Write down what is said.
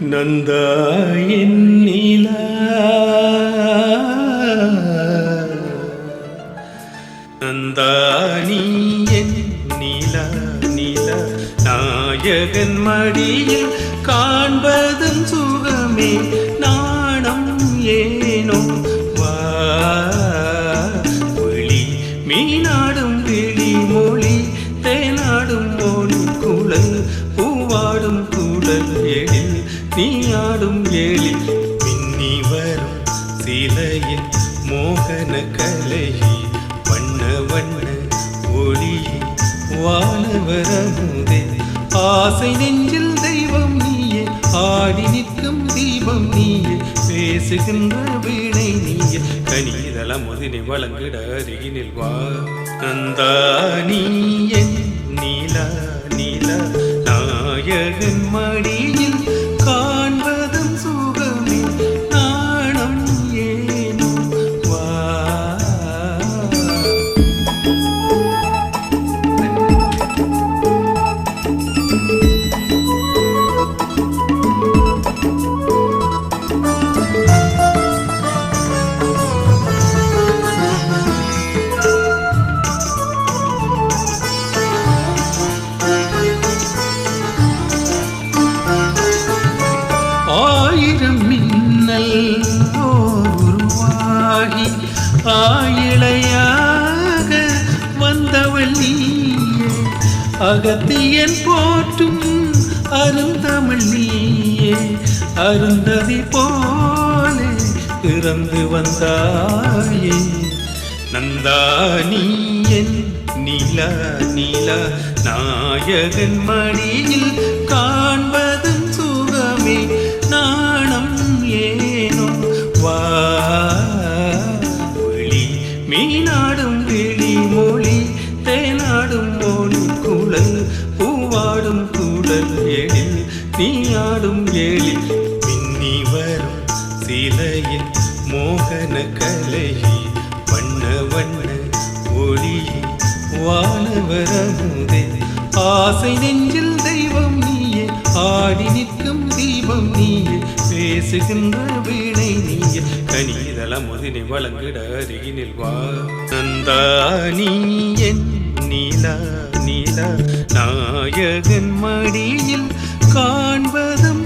நந்தா என் நிலா நந்தா நீ என் நிலா நிலா நாயகன் மடியில் காண்பதும் சுகமே நாணம் ஏனோ வா விழி மீனாடும் விழி மொழி தேனாடும் மொழி குழல் பூவாடும் குழல் எழில் நீயாடும் எழில் மின்னி வரும் சிலையில் மோகன கலையில் வண்ண வண்ண ஒளியை வானவரமுதே ஆசை நெஞ்சில் தெய்வம் நீயே ஆடி நிற்கும் தீபம் நீயே பேசுகின்ற வீணை நீயே கனிதள முதினை வழங்கிட அருகினில் வா நந்தா நீ என் நீலா நீலா நாயகன் மடியில் காண்பதும் சுகமே நாணம் ஏனோ வா. ஆயிரம் மின்னல் உருவாகி ஆயிழையாக வந்தவள் நீயே அகத்தியன் போற்றும் அருந்தமிழ் நீயே அருந்ததி போல பிறந்து வந்தாயே நந்தா நீ என் நீலா நீலா நாயகன் மடியில் காண்பதும் சுகமே நாணம் ஏனோ வா விழி மீனாடும் விழி மொழி தேனாடும் மொழி குழல் பூவாடும் குழல் எழில் நீயாடும் எழில் மின்னி வரும் சிலையில் மோகன கலையில் வண்ண வண்ண ஒளியை வானவரமுதே ஆசை நெஞ்சில் தெய்வம் நீயே ஆடி நிற்கும் தீபம் நீயே பேசுகின்ற வீணை நீயே கனிதள முதினை வழங்கிட அருகினில் வா நந்தா நீ என் நீலா நீலா நாயகன் மடியில் காண்பதும்